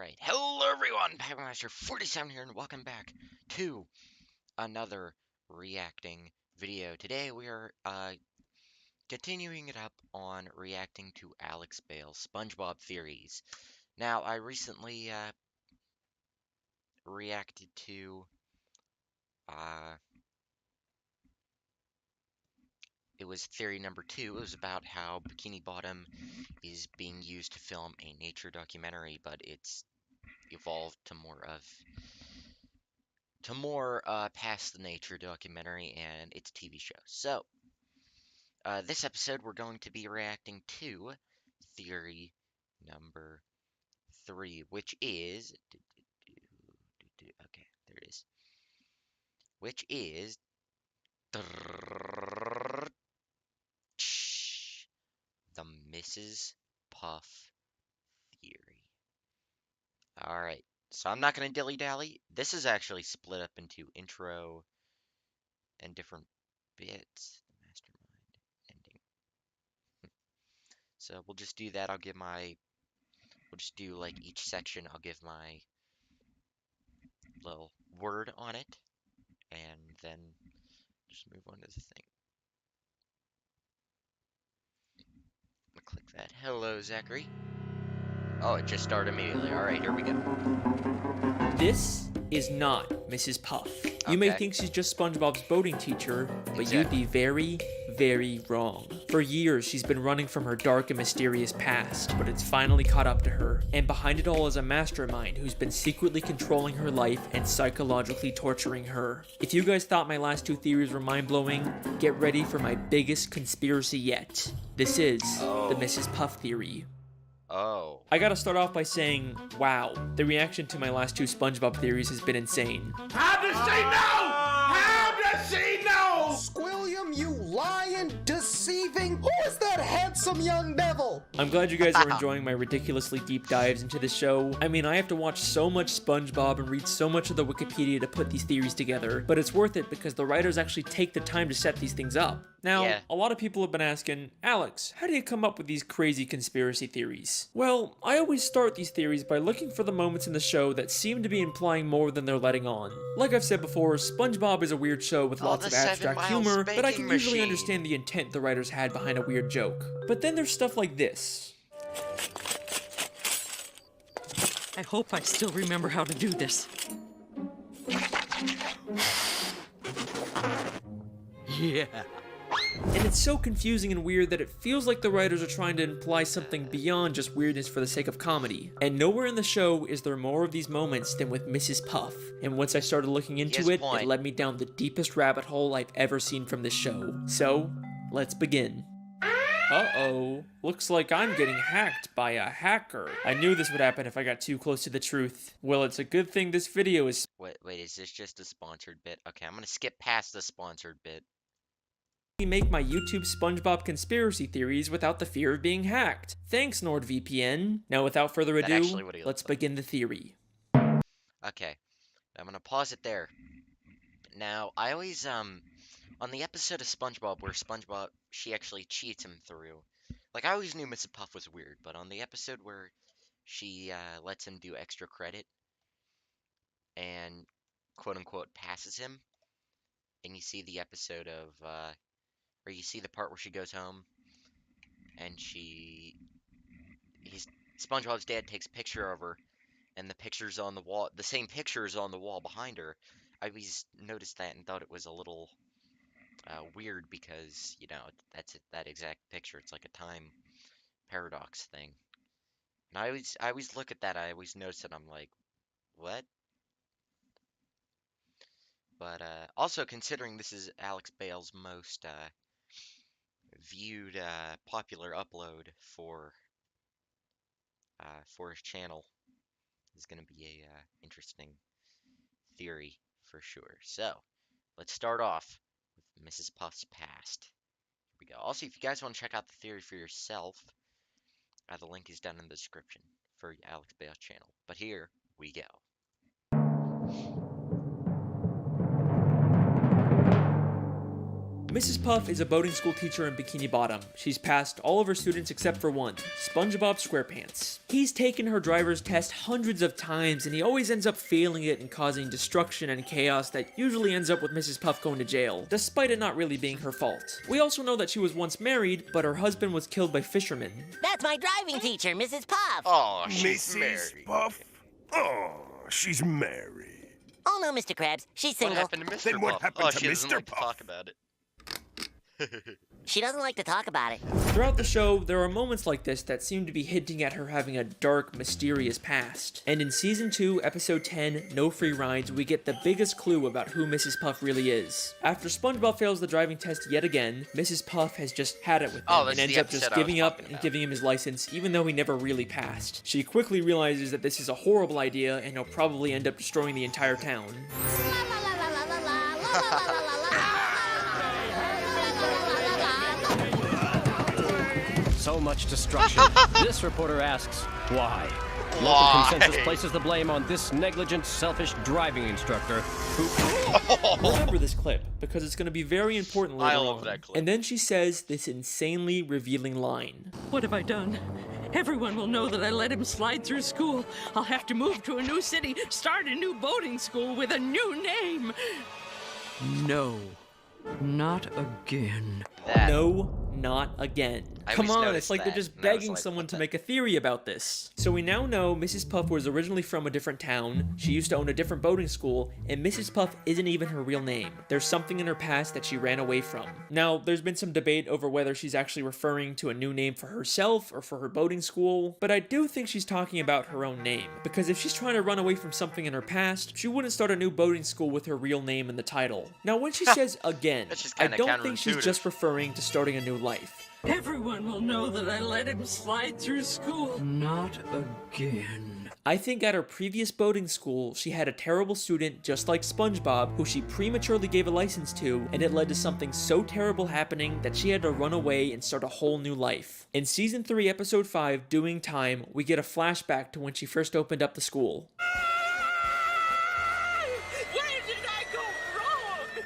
Alright, hello everyone! Packmaster 47 here, and welcome back to another reacting video. Today we are continuing it up on reacting to Alex Bale's Spongebob theories. Now, I recently reacted to it was theory number 2. It was about how Bikini Bottom is being used to film a nature documentary, but it's evolved to more past the nature documentary and its TV show. So, this episode we're going to be reacting to theory number 3, which is okay, there it is. Which is the Mrs. Puff theory. All right. So I'm not going to dilly-dally. This is actually split up into intro and different bits. The mastermind ending. So we'll just do that. We'll just do like each section. I'll give my little word on it. And then just move on to the thing. I'm gonna click that. Hello, Zachary. Oh, it just started immediately. All right, here we go. This is not Mrs. Puff. You may think she's just SpongeBob's boating teacher, but you'd be very, very wrong. For years, she's been running from her dark and mysterious past, but it's finally caught up to her. And behind it all is a mastermind who's been secretly controlling her life and psychologically torturing her. If you guys thought my last 2 theories were mind-blowing, get ready for my biggest conspiracy yet. This is the Mrs. Puff theory. Oh. I gotta start off by saying, wow, the reaction to my last 2 SpongeBob theories has been insane. How does she know? How does she know? Squilliam, you lying, deceiving, who is that handsome young devil? I'm glad you guys are enjoying my ridiculously deep dives into the show. I mean, I have to watch so much SpongeBob and read so much of the Wikipedia to put these theories together, but it's worth it because the writers actually take the time to set these things up. Now, a lot of people have been asking, Alex, how do you come up with these crazy conspiracy theories? Well, I always start these theories by looking for the moments in the show that seem to be implying more than they're letting on. Like I've said before, SpongeBob is a weird show with lots of abstract humor, but I can usually understand the intent the writers had behind a weird joke. But then there's stuff like this. I hope I still remember how to do this. Yeah. And it's so confusing and weird that it feels like the writers are trying to imply something beyond just weirdness for the sake of comedy. And nowhere in the show is there more of these moments than with Mrs. Puff. And once I started looking into it, it led me down the deepest rabbit hole I've ever seen from this show. So, let's begin. Uh-oh. Looks like I'm getting hacked by a hacker. I knew this would happen if I got too close to the truth. Well, it's a good thing this video is... Wait, is this just a sponsored bit? Okay, I'm gonna skip past the sponsored bit. Make my YouTube SpongeBob conspiracy theories without the fear of being hacked. Thanks, NordVPN. Now, without further ado, let's begin the theory. Okay, I'm gonna pause it there. Now, I always, on the episode of SpongeBob where SpongeBob, she actually cheats him through, like, I always knew Mrs. Puff was weird, but on the episode where she, lets him do extra credit and, quote-unquote, passes him, and you see the episode of, or you see the part where she goes home and SpongeBob's dad takes a picture of her and the picture's on the wall, the same picture is on the wall behind her. I always noticed that and thought it was a little weird because, you know, that's that exact picture. It's like a time paradox thing. And I always look at that, I always notice it, I'm like, what? But also considering this is Alex Bale's most viewed popular upload for his channel, is going to be a interesting theory for sure. So let's start off with Mrs. Puff's past. Here we go. Also, if you guys want to check out the theory for yourself, the link is down in the description for Alex Bale's channel. But here we go. Mrs. Puff is a boating school teacher in Bikini Bottom. She's passed all of her students except for one, Spongebob SquarePants. He's taken her driver's test hundreds of times, and he always ends up failing it and causing destruction and chaos that usually ends up with Mrs. Puff going to jail, despite it not really being her fault. We also know that she was once married, but her husband was killed by fishermen. That's my driving teacher, Mrs. Puff. Oh, she's Mrs. married. Puff? Oh, she's married. Oh no, Mr. Krabs, she's What single. happened to Mr. Then what Puff? happened Oh, to she doesn't Mr. like to Puff? talk about it. She doesn't like to talk about it. Throughout the show, there are moments like this that seem to be hinting at her having a dark, mysterious past. And in Season 2, Episode 10, No Free Rides, we get the biggest clue about who Mrs. Puff really is. After SpongeBob fails the driving test yet again, Mrs. Puff has just had it with him Oh, and this is ends the up just episode I was giving up talking and about. giving him his license, even though he never really passed. She quickly realizes that this is a horrible idea and he'll probably end up destroying the entire town. So much destruction. This reporter asks, why? Local Why? consensus places the blame on this negligent, selfish driving instructor who... Remember this clip, because it's going to be very important later I love on. that clip. And then she says this insanely revealing line. What have I done? Everyone will know that I let him slide through school. I'll have to move to a new city, start a new boating school with a new name. No, not again. That. No, not again. I Come always on, noticed it's like they're that, just and I was begging like, someone what to the- make a theory about this. So we now know Mrs. Puff was originally from a different town, she used to own a different boating school, and Mrs. Puff isn't even her real name. There's something in her past that she ran away from. Now, there's been some debate over whether she's actually referring to a new name for herself or for her boating school, but I do think she's talking about her own name, because if she's trying to run away from something in her past, she wouldn't start a new boating school with her real name in the title. Now, when she says again, That's just I kinda don't think she's counterintuitive. just referring to starting a new life. Everyone will know that I let him slide through school. Not again. I think at her previous boating school, she had a terrible student just like SpongeBob who she prematurely gave a license to, and it led to something so terrible happening that she had to run away and start a whole new life. In Season 3, Episode 5, Doing Time, we get a flashback to when she first opened up the school. Where did I go wrong?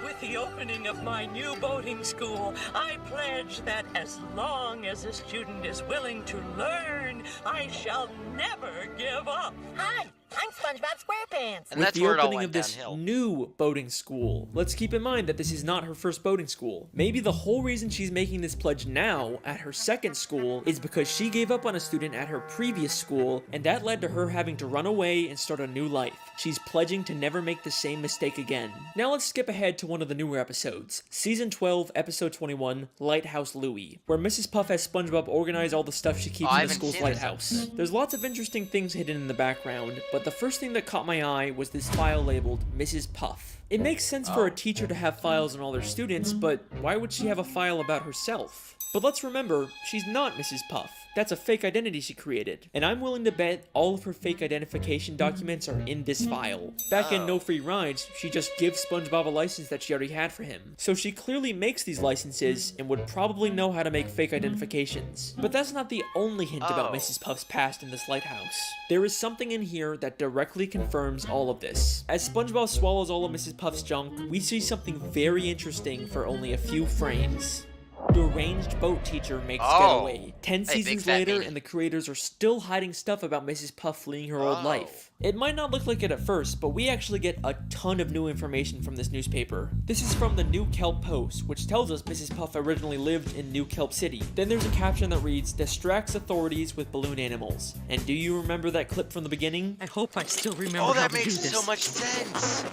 With the opening of my new boating school, I pledge that as long as a student is willing to learn, I shall never give up. Hi, I'm Spongebob SquarePants. And With that's the where it all opening went of this downhill. new boating school. Let's keep in mind that this is not her first boating school. Maybe the whole reason she's making this pledge now at her second school is because she gave up on a student at her previous school, and that led to her having to run away and start a new life. She's pledging to never make the same mistake again. Now let's skip ahead to one of the newer episodes. Season 12, Episode 21, Lighthouse Louie, where Mrs. Puff has SpongeBob organize all the stuff she keeps Oh, I in the haven't school's seen this lighthouse. There's lots of interesting things hidden in the background, but the first thing that caught my eye was this file labeled Mrs. Puff. It makes sense for a teacher to have files on all their students, but why would she have a file about herself? But let's remember, she's not Mrs. Puff. That's a fake identity she created, and I'm willing to bet all of her fake identification documents are in this file. Back in No Free Rides, she just gives SpongeBob a license that she already had for him. So she clearly makes these licenses and would probably know how to make fake identifications. But that's not the only hint about Oh. Mrs. Puff's past in this lighthouse. There is something in here that directly confirms all of this. As SpongeBob swallows all of Mrs. Puff's junk, we see something very interesting for only a few frames. Deranged boat teacher makes Oh. getaway. 10 Hey, big seasons fat later, meanie. and the creators are still hiding stuff about Mrs. Puff fleeing her old Oh. life. It might not look like it at first, but we actually get a ton of new information from this newspaper. This is from the New Kelp Post, which tells us Mrs. Puff originally lived in New Kelp City. Then there's a caption that reads, "Distracts authorities with balloon animals." And do you remember that clip from the beginning? I hope I still remember Oh, how that to do makes this. so much sense.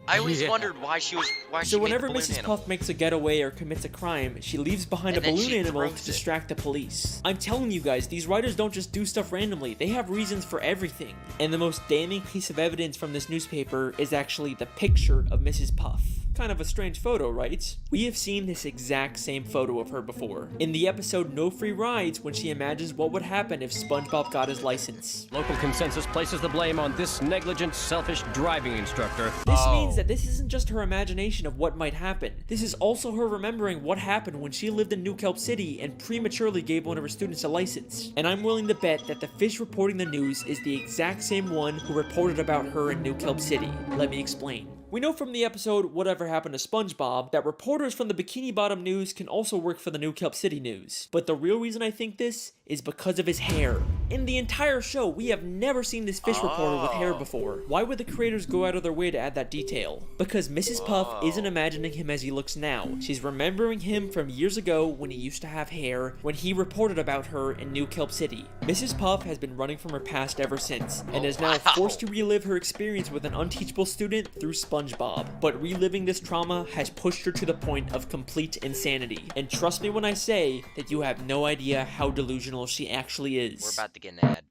I always Yeah. wondered why she So made whenever the balloon Mrs. animal. Puff makes a getaway or commits a crime, she leaves behind And a then balloon she animal throws to it. distract the police. I'm telling you guys, these writers don't just do stuff randomly, they have reasons for everything. And the most damning piece of evidence from this newspaper is actually the picture of Mrs. Puff. Kind of a strange photo, right? We have seen this exact same photo of her before. In the episode No Free Rides, when she imagines what would happen if SpongeBob got his license. Local consensus places the blame on this negligent, selfish driving instructor. This means that this isn't just her imagination of what might happen. This is also her remembering what happened when she lived in New Kelp City and prematurely gave one of her students a license. And I'm willing to bet that the fish reporting the news is the exact same one who reported about her in New Kelp City. Let me explain. We know from the episode Whatever Happened to SpongeBob that reporters from the Bikini Bottom News can also work for the New Kelp City News. But the real reason I think this is because of his hair. In the entire show, we have never seen this fish reporter with hair before. Why would the creators go out of their way to add that detail? Because Mrs. Puff isn't imagining him as he looks now. She's remembering him from years ago when he used to have hair, when he reported about her in New Kelp City. Mrs. Puff has been running from her past ever since, and is now forced to relive her experience with an unteachable student through SpongeBob. But reliving this trauma has pushed her to the point of complete insanity. And trust me when I say that you have no idea how delusional she actually is. We're about to get an ad.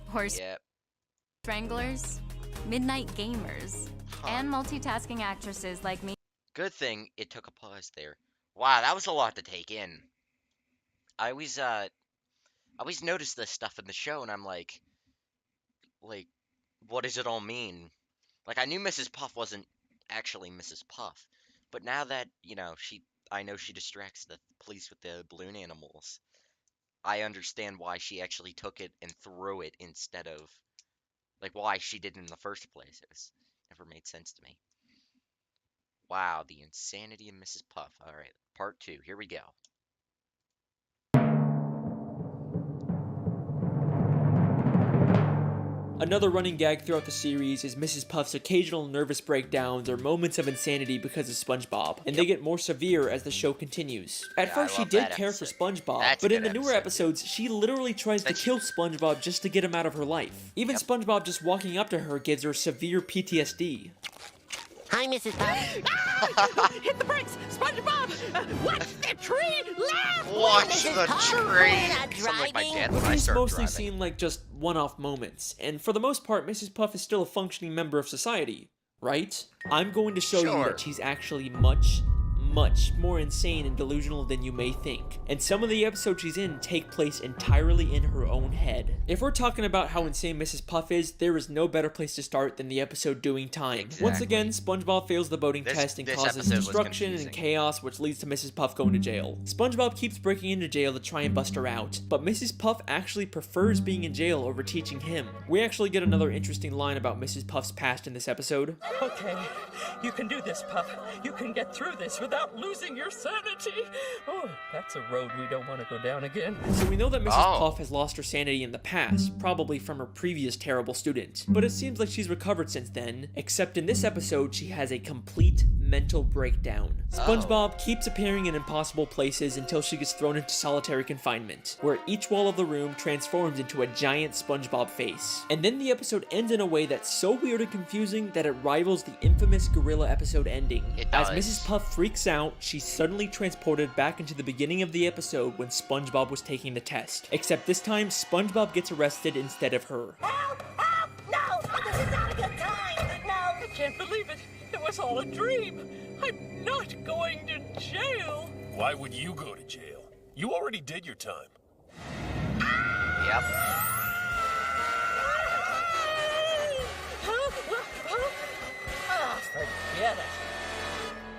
Horse Yep. stranglers, midnight gamers, and multitasking actresses like me. Good thing it took a pause there. Wow, that was a lot to take in. I always notice this stuff in the show, and I'm like, what does it all mean? Like, I knew Mrs. Puff wasn't actually Mrs. Puff, but now that, I know she distracts the police with the balloon animals, I understand why she actually took it and threw it instead of, why she did it in the first place. It was never made sense to me. Wow, the insanity of Mrs. Puff. Alright, part 2. Here we go. Another running gag throughout the series is Mrs. Puff's occasional nervous breakdowns or moments of insanity because of SpongeBob, and they get more severe as the show continues. At first she did care for SpongeBob, but in the newer episodes, she literally tries to kill SpongeBob just to get him out of her life. Even SpongeBob just walking up to her gives her severe PTSD. Hi, Mrs. Puff. Hit the brakes! SpongeBob! Watch the tree! Laugh! Watch the tree! not Sound like my driving. dad when I These started mostly driving. seem like just one-off moments, and for the most part, Mrs. Puff is still a functioning member of society, right? I'm going to show you Sure. that she's actually much more insane and delusional than you may think. And some of the episodes she's in take place entirely in her own head. If we're talking about how insane Mrs. Puff is, there is no better place to start than the episode Doing Time. Exactly. Once again, SpongeBob fails the boating test and this causes episode was destruction confusing. and chaos, which leads to Mrs. Puff going to jail. SpongeBob keeps breaking into jail to try and bust her out, but Mrs. Puff actually prefers being in jail over teaching him. We actually get another interesting line about Mrs. Puff's past in this episode. Okay, you can do this, Puff. You can get through this without losing your sanity. Oh, that's a road we don't want to go down again. So we know that Mrs. Oh. Puff has lost her sanity in the past, probably from her previous terrible student. But it seems like she's recovered since then, except in this episode she has a complete mental breakdown. SpongeBob keeps appearing in impossible places until she gets thrown into solitary confinement, where each wall of the room transforms into a giant SpongeBob face. And then the episode ends in a way that's so weird and confusing that it rivals the infamous gorilla episode ending. It As does. Mrs. Puff freaks out, she's suddenly transported back into the beginning of the episode when SpongeBob was taking the test. Except this time, SpongeBob gets arrested instead of her. Help! Help! No! This is not a good time! No! I can't believe it. It was all a dream. I'm not going to jail. Why would you go to jail? You already did your time. Yep. Oh, forget it.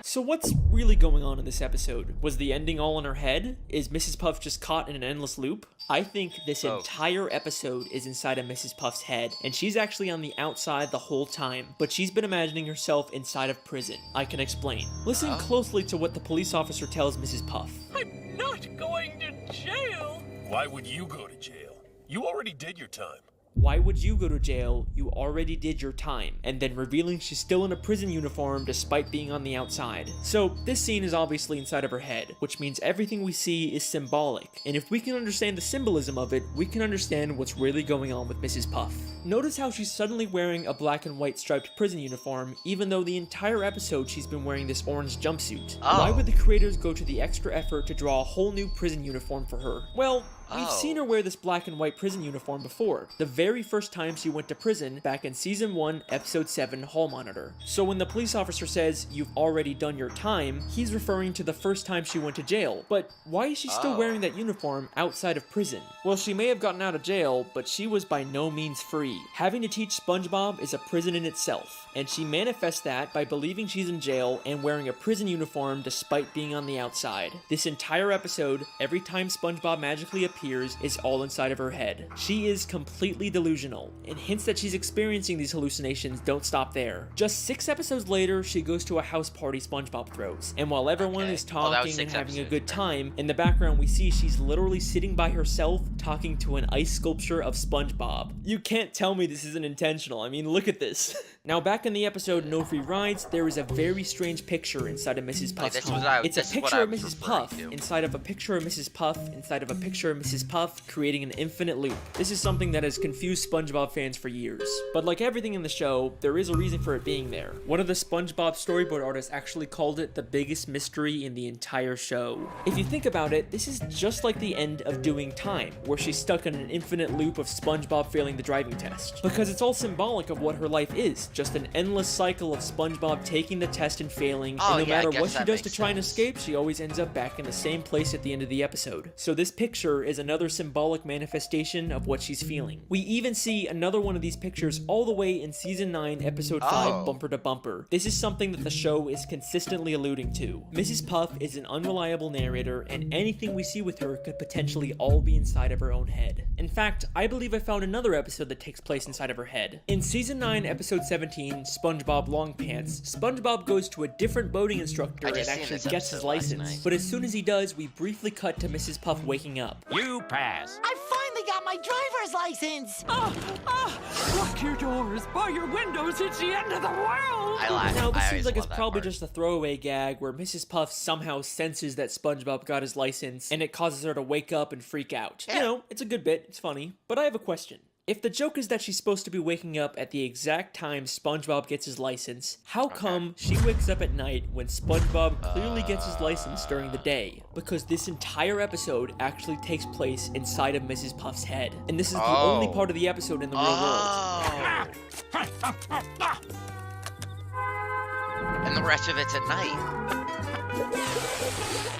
So what's really going on in this episode? Was the ending all in her head? Is Mrs. Puff just caught in an endless loop? I think this entire episode is inside of Mrs. Puff's head, and she's actually on the outside the whole time, but she's been imagining herself inside of prison. I can explain. Listen closely to what the police officer tells Mrs. Puff. I'm not going to jail. Why would you go to jail? You already did your time. Why would you go to jail? You already did your time. And then revealing she's still in a prison uniform despite being on the outside. So this scene is obviously inside of her head, which means everything we see is symbolic. And if we can understand the symbolism of it, we can understand what's really going on with Mrs. Puff. Notice how she's suddenly wearing a black and white striped prison uniform, even though the entire episode she's been wearing this orange jumpsuit. Why would the creators go to the extra effort to draw a whole new prison uniform for her? Well, we've seen her wear this black and white prison uniform before, the very first time she went to prison back in Season 1, Episode 7, Hall Monitor. So when the police officer says, "You've already done your time," he's referring to the first time she went to jail. But why is she still wearing that uniform outside of prison? Well, she may have gotten out of jail, but she was by no means free. Having to teach SpongeBob is a prison in itself, and she manifests that by believing she's in jail and wearing a prison uniform despite being on the outside. This entire episode, every time SpongeBob magically appears, appears is all inside of her head. She is completely delusional, and hints that she's experiencing these hallucinations don't stop there. Just 6 episodes later, she goes to a house party SpongeBob throws, and while everyone is talking and having a good time, in the background we see she's literally sitting by herself talking to an ice sculpture of SpongeBob. You can't tell me this isn't intentional. I mean, look at this. Now, back in the episode No Free Rides, there is a very strange picture inside of Mrs. Puff's home. It's a picture of Mrs. Puff inside of a picture of Mrs. Puff inside of a picture of Mrs. Puff, creating an infinite loop. This is something that has confused SpongeBob fans for years. But like everything in the show, there is a reason for it being there. One of the SpongeBob storyboard artists actually called it the biggest mystery in the entire show. If you think about it, this is just like the end of Doing Time, where she's stuck in an infinite loop of SpongeBob failing the driving test. Because it's all symbolic of what her life is, just an endless cycle of SpongeBob taking the test and failing, and no matter what she does to try and escape, she always ends up back in the same place at the end of the episode. So this picture is another symbolic manifestation of what she's feeling. We even see another one of these pictures all the way in season 9, episode 5, Bumper to Bumper. This is something that the show is consistently alluding to. Mrs. Puff is an unreliable narrator, and anything we see with her could potentially all be inside of her own head. In fact, I believe I found another episode that takes place inside of her head. In season 9, episode 17, SpongeBob Long Pants, SpongeBob goes to a different boating instructor and actually gets his license. But as soon as he does, we briefly cut to Mrs. Puff waking up. You pass. I finally got my driver's license! Lock your doors, bar your windows, it's the end of the world! Now, this seems like it's probably just a throwaway gag where Mrs. Puff somehow senses that SpongeBob got his license, and it causes her to wake up and freak out. You know, it's a good bit, it's funny. But I have a question. If the joke is that she's supposed to be waking up at the exact time SpongeBob gets his license, how come she wakes up at night when SpongeBob clearly gets his license during the day? Because this entire episode actually takes place inside of Mrs. Puff's head. And this is the only part of the episode in the real world. And the rest of it's at night.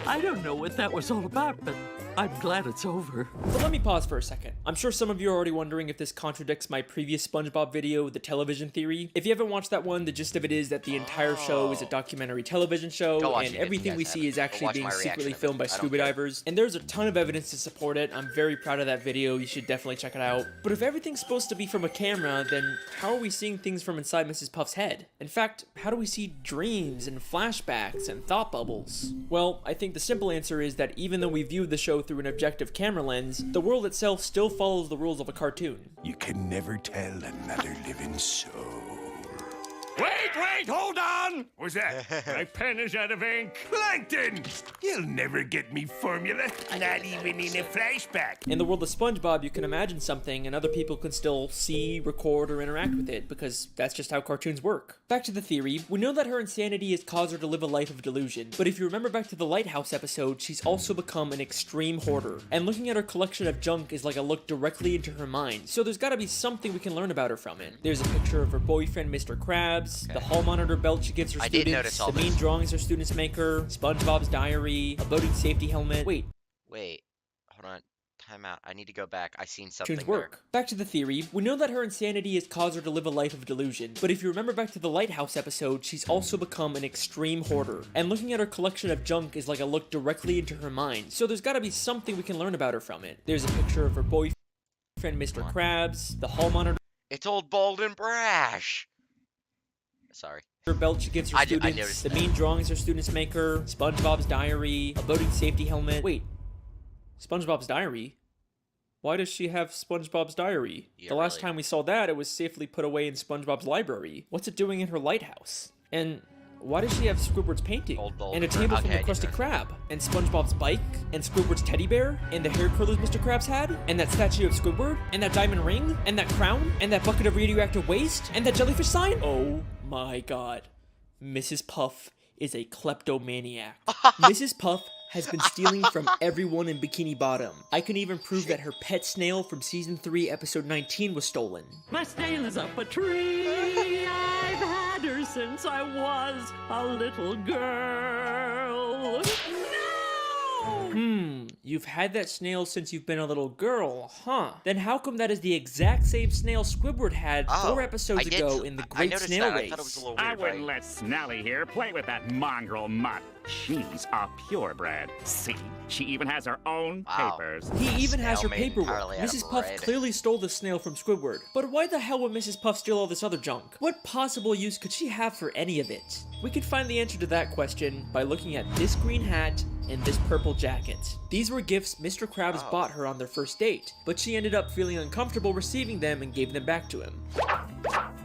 I don't know what that was all about, but I'm glad it's over. But let me pause for a second. I'm sure some of you are already wondering if this contradicts my previous SpongeBob video, The Television Theory. If you haven't watched that one, the gist of it is that the entire show is a documentary television show, and everything we see is actually being secretly filmed by scuba divers. And there's a ton of evidence to support it. I'm very proud of that video. You should definitely check it out. But if everything's supposed to be from a camera, then how are we seeing things from inside Mrs. Puff's head? In fact, how do we see dreams and flashbacks and thought bubbles? Well, I think the simple answer is that even though we viewed the show through an objective camera lens, the world itself still follows the rules of a cartoon. You can never tell another living soul. Wait, hold on! What's that? My pen is out of ink. Plankton! You'll never get me formula, not even in a flashback. In the world of SpongeBob, you can imagine something and other people can still see, record, or interact with it, because that's just how cartoons work. Back to the theory, we know that her insanity has caused her to live a life of delusion, but if you remember back to the Lighthouse episode, she's also become an extreme hoarder, and looking at her collection of junk is like a look directly into her mind, so there's gotta be something we can learn about her from it. There's a picture of her boyfriend, Mr. Krabs, the hall monitor belt she gives her students, the mean drawings her students make her, SpongeBob's diary, a boating safety helmet. Wait, hold on. Time out. I need to go back. I seen something work. Back to the theory, we know that her insanity has caused her to live a life of delusion, but if you remember back to the Lighthouse episode, she's also become an extreme hoarder, and looking at her collection of junk is like a look directly into her mind, so there's gotta be something we can learn about her from it. There's a picture of her boyfriend, Mr. Krabs, the hall monitor. It's old, bold, and brash. Sorry. Her belt she gives her students, the mean drawings her students make her, SpongeBob's diary, a boating safety helmet. Wait, SpongeBob's diary? Why does she have SpongeBob's diary? The last time we saw that, it was safely put away in SpongeBob's library. What's it doing in her lighthouse? And why does she have Squidward's painting? And a table from the Krusty Krab? And SpongeBob's bike? And Squidward's teddy bear? And the hair curlers Mr. Krabs had? And that statue of Squidward? And that diamond ring? And that crown? And that bucket of radioactive waste? And that jellyfish sign? Oh my god. Mrs. Puff is a kleptomaniac. Mrs. Puff has been stealing from everyone in Bikini Bottom. I can even prove that her pet snail from season 3 episode 19 was stolen. My snail is up a tree. I've had her since I was a little girl. You've had that snail since you've been a little girl, huh? Then how come that is the exact same snail Squidward had 4 episodes ago in the Great Snail Race? I wouldn't let Snally here play with that mongrel mutt. She's a purebred. See, she even has her own papers. He even has her Snail made paperwork. entirely out of Mrs. Puff bread. clearly stole the snail from Squidward. But why the hell would Mrs. Puff steal all this other junk? What possible use could she have for any of it? We could find the answer to that question by looking at this green hat and this purple jacket. These were gifts Mr. Krabs bought her on their first date, but she ended up feeling uncomfortable receiving them and gave them back to him.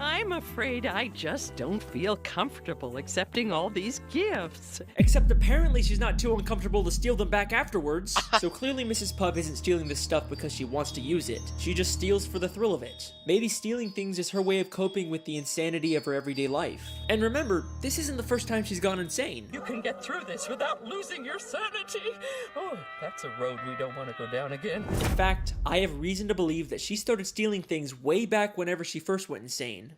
I'm afraid I just don't feel comfortable accepting all these gifts. Except apparently she's not too uncomfortable to steal them back afterwards. So clearly Mrs. Puff isn't stealing this stuff because she wants to use it. She just steals for the thrill of it. Maybe stealing things is her way of coping with the insanity of her everyday life. And remember, this isn't the first time she's gone insane. You can get through this without losing your sanity. Oh, that's a road we don't want to go down again. In fact, I have reason to believe that she started stealing things way back whenever she first went insane.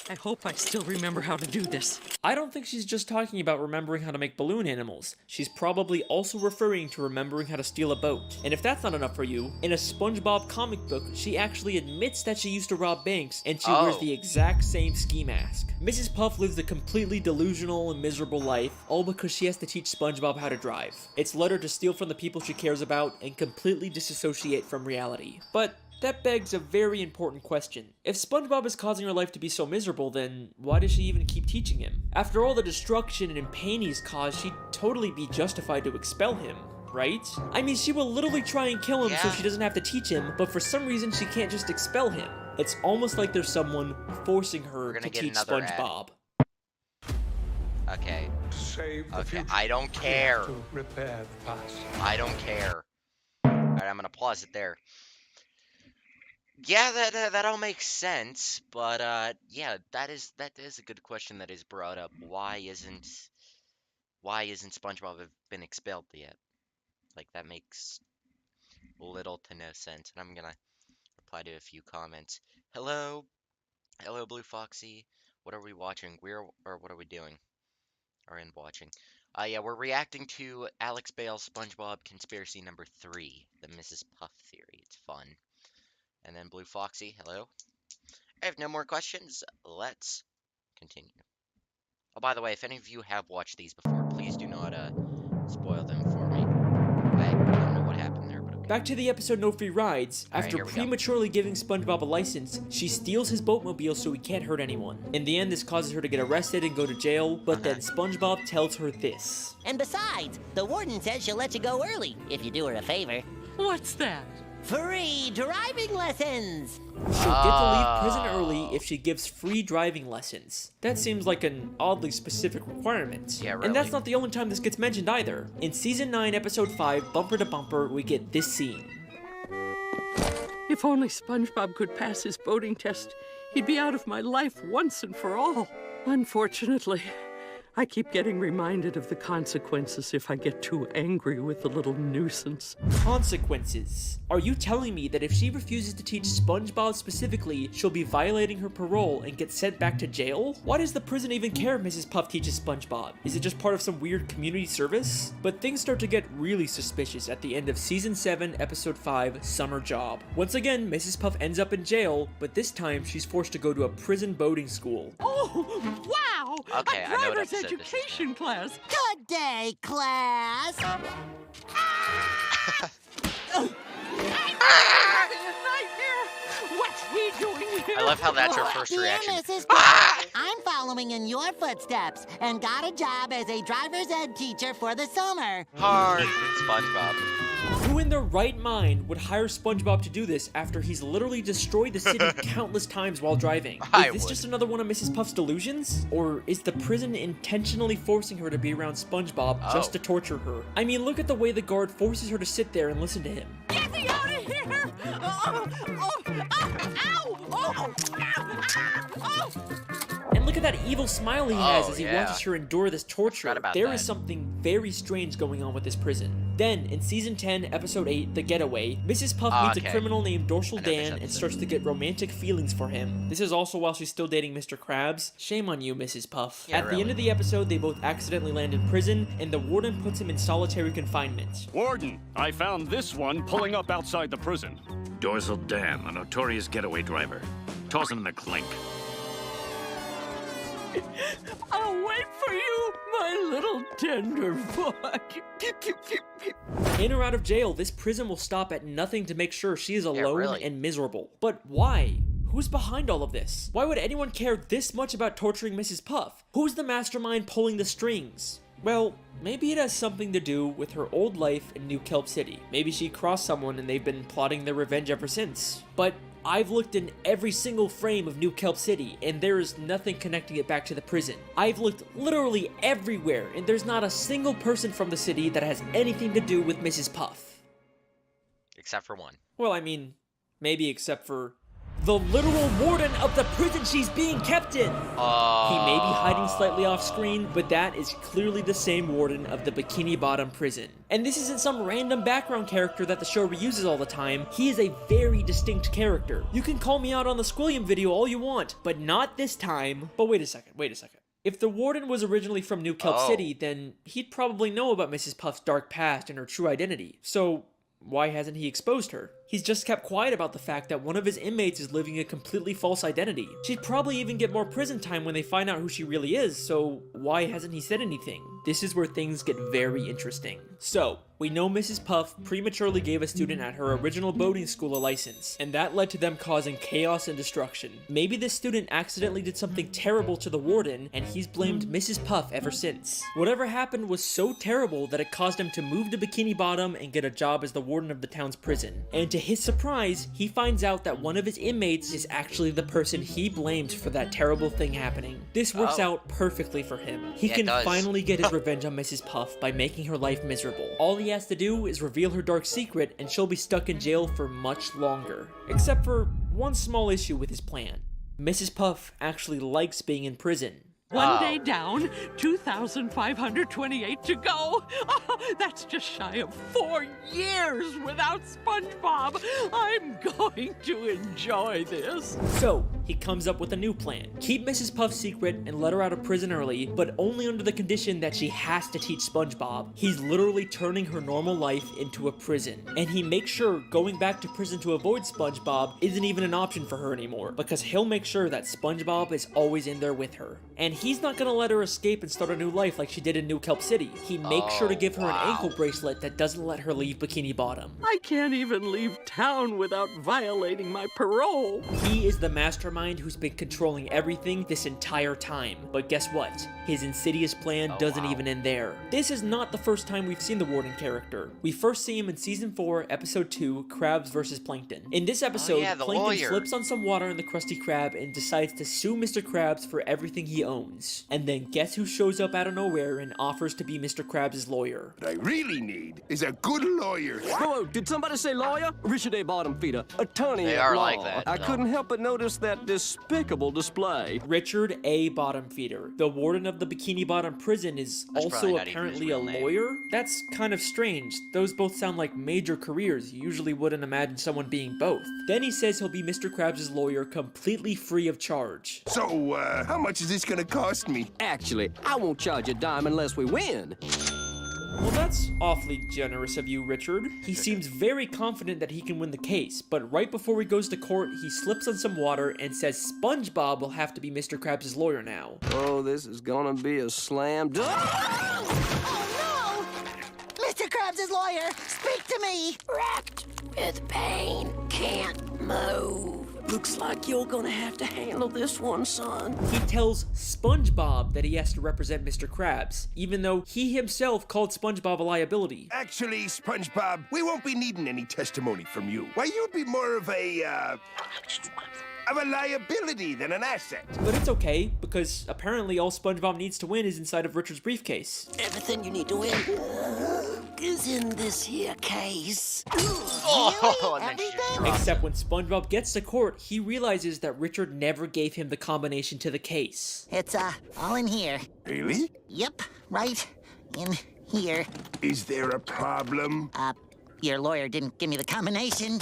I hope I still remember how to do this. I don't think she's just talking about remembering how to make balloon animals. She's probably also referring to remembering how to steal a boat. And if that's not enough for you, in a SpongeBob comic book, she actually admits that she used to rob banks, and she wears the exact same ski mask. Mrs. Puff lives a completely delusional and miserable life, all because she has to teach SpongeBob how to drive. It's led her to steal from the people she cares about and completely disassociate from reality. But that begs a very important question. If SpongeBob is causing her life to be so miserable, then why does she even keep teaching him? After all the destruction and pain he's caused, she'd totally be justified to expel him, right? I mean, she will literally try and kill him so she doesn't have to teach him, but for some reason she can't just expel him. It's almost like there's someone forcing her to teach SpongeBob. Okay. Okay, I don't care. I don't care. Alright, I'm gonna pause it there. Yeah, that all makes sense, but yeah, that is a good question that is brought up. Why isn't SpongeBob have been expelled yet? Like, that makes little to no sense. And I'm gonna reply to a few comments. Hello, Blue Foxy. What are we watching? Or what are we doing? Or in watching? Yeah, we're reacting to Alex Bale's SpongeBob conspiracy number 3, the Mrs. Puff theory. It's fun. And then Blue Foxy, hello. I have no more questions. Let's continue. Oh, by the way, if any of you have watched these before, please do not spoil them for me. I don't know what happened there, but okay. Back to the episode No Free Rides. After here we go. prematurely giving SpongeBob a license, she steals his boatmobile so he can't hurt anyone. In the end, this causes her to get arrested and go to jail, but then SpongeBob tells her this. And besides, the warden says she'll let you go early if you do her a favor. What's that? Free driving lessons! She'll get to leave prison early if she gives free driving lessons. That seems like an oddly specific requirement. Yeah, really. And that's not the only time this gets mentioned either. In Season 9, Episode 5, Bumper to Bumper, we get this scene. If only SpongeBob could pass his boating test, he'd be out of my life once and for all. Unfortunately, I keep getting reminded of the consequences if I get too angry with the little nuisance. Consequences. Are you telling me that if she refuses to teach SpongeBob specifically, she'll be violating her parole and get sent back to jail? Why does the prison even care if Mrs. Puff teaches SpongeBob? Is it just part of some weird community service? But things start to get really suspicious at the end of Season 7, Episode 5, Summer Job. Once again, Mrs. Puff ends up in jail, but this time she's forced to go to a prison boating school. Oh, wow! Okay, a I know what driver's episode this is education class! Good day, class! What's he doing here? I love how that's her first Dear reaction. Mrs. Puff, I'm following in your footsteps and got a job as a driver's ed teacher for the summer. Hard SpongeBob. Who in their right mind would hire SpongeBob to do this after he's literally destroyed the city countless times while driving? Is this just another one of Mrs. Puff's delusions? Or is the prison intentionally forcing her to be around SpongeBob just to torture her? I mean, look at the way the guard forces her to sit there and listen to him. Get me out of here! And look at that evil smile he has as he watches her endure this torture. There is something very strange going on with this prison. Then, in Season 10, Episode 8, The Getaway, Mrs. Puff meets a criminal named Dorsal Dan and starts to get romantic feelings for him. This is also while she's still dating Mr. Krabs. Shame on you, Mrs. Puff. At the end of the episode, they both accidentally land in prison, and the warden puts him in solitary confinement. Warden, I found this one pulling up outside the prison. Dorsal Dan, a notorious getaway driver. Toss him in the clink. I'll wait for you, my little tenderfoot. In or out of jail, this prison will stop at nothing to make sure she is alone really. and miserable. But why? Who's behind all of this? Why would anyone care this much about torturing Mrs. Puff? Who's the mastermind pulling the strings? Well, maybe it has something to do with her old life in New Kelp City. Maybe she crossed someone and they've been plotting their revenge ever since. But I've looked in every single frame of New Kelp City, and there is nothing connecting it back to the prison. I've looked literally everywhere, and there's not a single person from the city that has anything to do with Mrs. Puff. Except for one. Well, I mean, maybe except for the literal warden of the prison she's being kept in! He may be hiding slightly off screen, but that is clearly the same warden of the Bikini Bottom prison. And this isn't some random background character that the show reuses all the time. He is a very distinct character. You can call me out on the Squilliam video all you want, but not this time. But wait a second. If the warden was originally from New Kelp City, then he'd probably know about Mrs. Puff's dark past and her true identity. So why hasn't he exposed her? He's just kept quiet about the fact that one of his inmates is living a completely false identity. She'd probably even get more prison time when they find out who she really is, so why hasn't he said anything? This is where things get very interesting. So, we know Mrs. Puff prematurely gave a student at her original boating school a license, and that led to them causing chaos and destruction. Maybe this student accidentally did something terrible to the warden, and he's blamed Mrs. Puff ever since. Whatever happened was so terrible that it caused him to move to Bikini Bottom and get a job as the warden of the town's prison. And to his surprise, he finds out that one of his inmates is actually the person he blames for that terrible thing happening. This works out perfectly for him. He can finally get his revenge on Mrs. Puff by making her life miserable. All he has to do is reveal her dark secret and she'll be stuck in jail for much longer. Except for one small issue with his plan. Mrs. Puff actually likes being in prison. One day down, 2,528 to go. Oh, that's just shy of 4 years without SpongeBob. I'm going to enjoy this. So, he comes up with a new plan. Keep Mrs. Puff secret and let her out of prison early, but only under the condition that she has to teach SpongeBob. He's literally turning her normal life into a prison. And he makes sure going back to prison to avoid SpongeBob isn't even an option for her anymore, because he'll make sure that SpongeBob is always in there with her. And he's not gonna let her escape and start a new life like she did in New Kelp City. He makes sure to give her an ankle bracelet that doesn't let her leave Bikini Bottom. I can't even leave town without violating my parole. He is the mastermind who's been controlling everything this entire time. But guess what? His insidious plan doesn't even end there. This is not the first time we've seen the warden character. We first see him in Season 4, Episode 2, Crabs vs. Plankton. In this episode, Plankton slips on some water in the Krusty Krab and decides to sue Mr. Krabs for everything he owns. And then guess who shows up out of nowhere and offers to be Mr. Krabs' lawyer? What I really need is a good lawyer. Whoa, did somebody say lawyer? Richard A. Bottom Feeder, attorney They at are law. like that, I though. couldn't help but notice that despicable display. Richard A. Bottom Feeder, the warden of the Bikini Bottom prison, is That's also probably not even apparently his a real name. lawyer? That's kind of strange. Those both sound like major careers. You usually wouldn't imagine someone being both. Then he says he'll be Mr. Krabs' lawyer completely free of charge. So, how much is this gonna cost me? Actually, I won't charge a dime unless we win. Well, that's awfully generous of you, Richard. He seems very confident that he can win the case, but right before he goes to court, he slips on some water and says SpongeBob will have to be Mr. Krabs' lawyer now. Oh, this is gonna be a slam dunk. Oh no! Mr. Krabs' lawyer, speak to me! Wrapped with pain, can't move. Looks like you're gonna have to handle this one, son. He tells SpongeBob that he has to represent Mr. Krabs, even though he himself called SpongeBob a liability. Actually, SpongeBob, we won't be needing any testimony from you. Why, you'd be more of a liability than an asset. But it's okay, because apparently all SpongeBob needs to win is inside of Richard's briefcase. Everything you need to win is in this here case. Oh, and then she just Everything? dropped Except when SpongeBob gets to court, he realizes that Richard never gave him the combination to the case. It's, all in here. Really? Yep, right in here. Is there a problem? Your lawyer didn't give me the combination.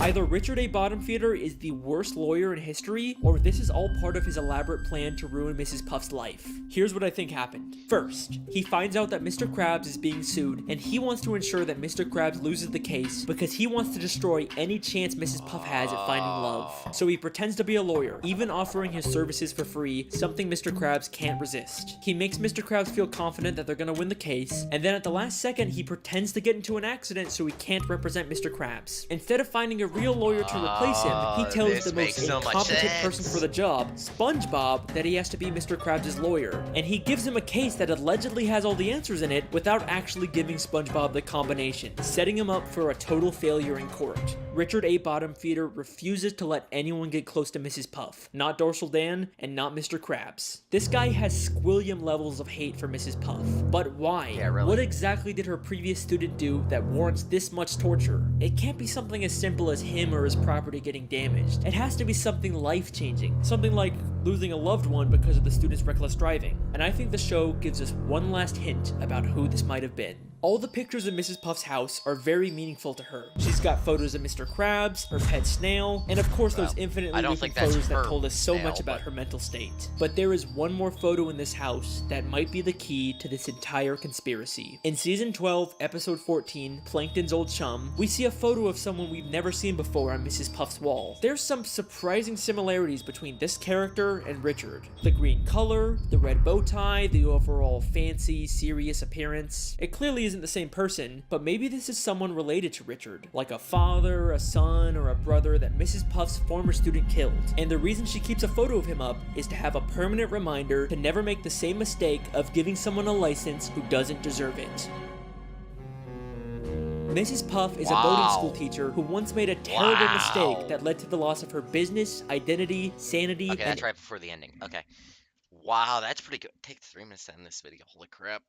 Either Richard A. Bottomfeeder is the worst lawyer in history, or this is all part of his elaborate plan to ruin Mrs. Puff's life. Here's what I think happened. First, he finds out that Mr. Krabs is being sued, and he wants to ensure that Mr. Krabs loses the case because he wants to destroy any chance Mrs. Puff has at finding love. So he pretends to be a lawyer, even offering his services for free, something Mr. Krabs can't resist. He makes Mr. Krabs feel confident that they're gonna win the case, and then at the last second, he pretends to get into an accident so he can't represent Mr. Krabs. Instead of finding a real lawyer to replace him, he tells the most incompetent person for the job, Spongebob, that he has to be Mr. Krabs' lawyer, and he gives him a case that allegedly has all the answers in it without actually giving Spongebob the combination, setting him up for a total failure in court. Richard A. Bottomfeeder refuses to let anyone get close to Mrs. Puff, not Dorsal Dan and not Mr. Krabs. This guy has squillion levels of hate for Mrs. Puff. But why? Yeah, really. What exactly did her previous student do that warrants this much torture? It can't be something as simple as him or his property getting damaged. It has to be something life-changing. Something like losing a loved one because of the student's reckless driving. And I think the show gives us one last hint about who this might have been. All the pictures of Mrs. Puff's house are very meaningful to her. She's got photos of Mr. Krabs, her pet snail, and of course those infinitely moving photos that told us so much about her mental state. But there is one more photo in this house that might be the key to this entire conspiracy. In season 12, episode 14, Plankton's Old Chum, we see a photo of someone we've never seen before on Mrs. Puff's wall. There's some surprising similarities between this character and Richard. The green color, the red bow tie, the overall fancy, serious appearance. It clearly isn't the same person, but maybe this is someone related to Richard, like a father, a son, or a brother that Mrs. Puff's former student killed. And the reason she keeps a photo of him up is to have a permanent reminder to never make the same mistake of giving someone a license who doesn't deserve it. Mrs. Puff is a boating school teacher who once made a terrible mistake that led to the loss of her business, identity, sanity, Okay, that's right before the ending. Okay. Wow, that's pretty good. Take 3 minutes to end this video. Holy crap.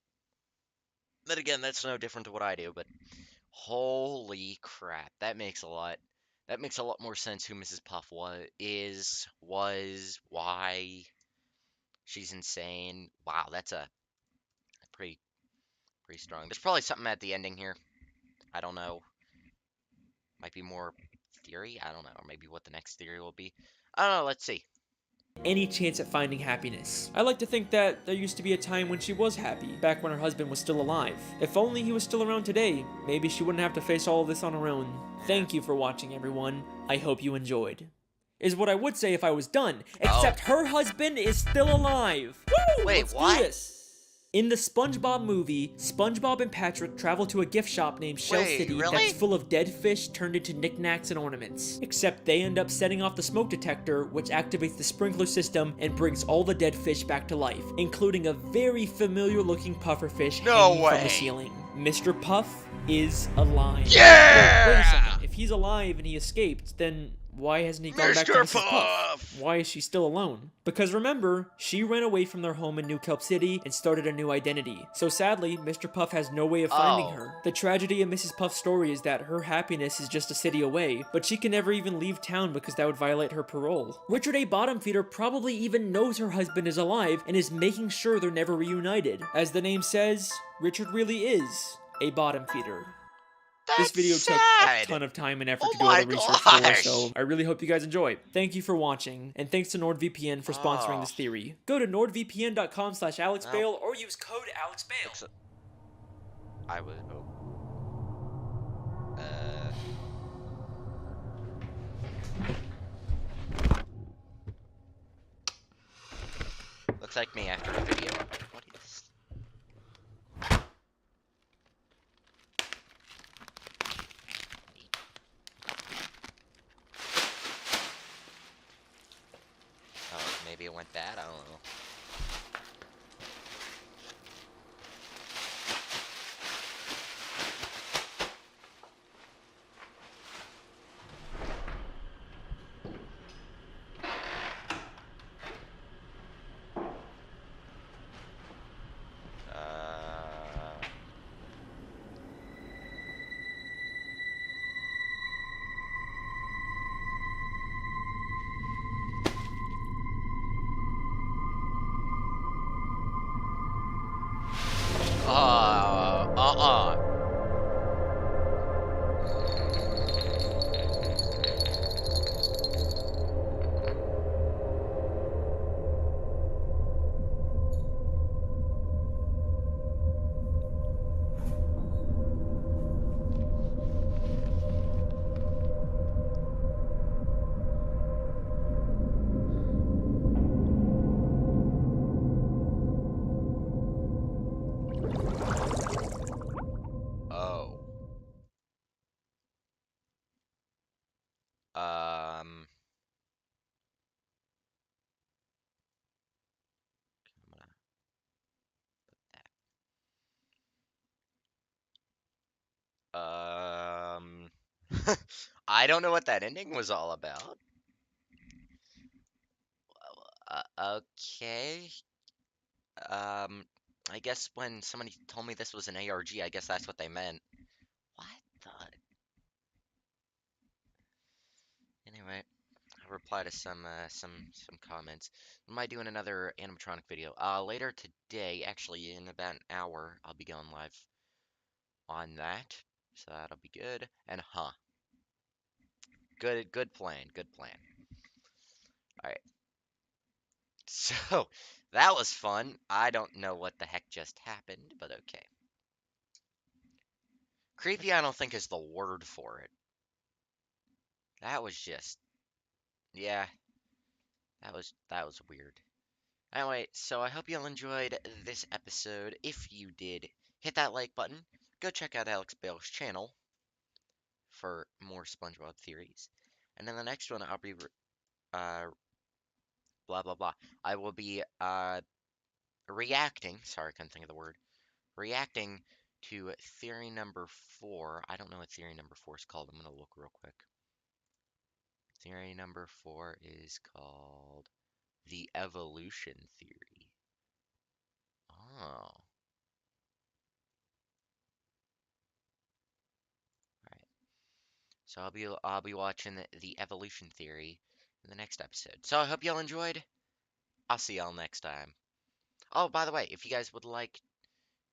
Then again, that's no different to what I do, but holy crap. That makes a lot more sense who Mrs. Puff was, why. She's insane. Wow, that's a pretty strong. There's probably something at the ending here. I don't know. Might be more theory? I don't know. Or maybe what the next theory will be. I don't know. Let's see. Any chance at finding happiness. I like to think that there used to be a time when she was happy, back when her husband was still alive. If only he was still around today, maybe she wouldn't have to face all of this on her own. Thank you for watching, everyone. I hope you enjoyed. Is what I would say if I was done, except her husband is still alive. Woo! Wait, Let's what? do this. In the SpongeBob movie, SpongeBob and Patrick travel to a gift shop named Shell City that's full of dead fish turned into knickknacks and ornaments. Except they end up setting off the smoke detector, which activates the sprinkler system and brings all the dead fish back to life, including a very familiar-looking pufferfish hanging from the ceiling. Mr. Puff is alive. Yeah! Wait a second. If he's alive and he escaped, then why hasn't he gone back to Mrs. Puff? Why is she still alone? Because remember, she ran away from their home in New Kelp City and started a new identity. So sadly, Mr. Puff has no way of finding her. The tragedy of Mrs. Puff's story is that her happiness is just a city away, but she can never even leave town because that would violate her parole. Richard A. Bottomfeeder probably even knows her husband is alive and is making sure they're never reunited. As the name says, Richard really is a bottom feeder. This video took a ton of time and effort to do all the research for, so I really hope you guys enjoy. Thank you for watching, and thanks to NordVPN for sponsoring this theory. Go to nordvpn.com/AlexBale or use code AlexBale. I was. Looks like me after a video. What is? Oh, maybe it went bad. I don't know. I don't know what that ending was all about. Okay. Um, I guess when somebody told me this was an ARG, I guess that's what they meant. What the? Anyway, I'll reply to some comments. I might doing another animatronic video. Later today, actually in about an hour, I'll be going live on that. So that'll be good. And good plan, good plan. All right. So that was fun. I don't know what the heck just happened, but okay. Creepy, I don't think is the word for it. That was just, yeah, that was weird. Anyway, so I hope you all enjoyed this episode. If you did, hit that like button. Go check out Alex Bale's channel for more SpongeBob theories. And in the next one, I'll be blah blah blah. I will be reacting. Sorry, I couldn't think of the word. Reacting to theory number 4. I don't know what theory number 4 is called. I'm gonna look real quick. Theory number 4 is called the evolution theory. Oh. Alright. So I'll be watching the evolution theory in the next episode. So I hope y'all enjoyed. I'll see y'all next time. Oh, by the way, if you guys would like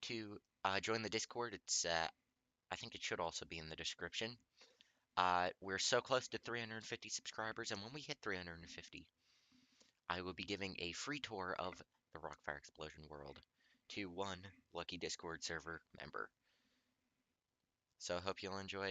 to join the Discord, it's I think it should also be in the description. We're so close to 350 subscribers, and when we hit 350, I will be giving a free tour of the Rockfire Explosion world to one lucky Discord server member. So I hope you all enjoyed.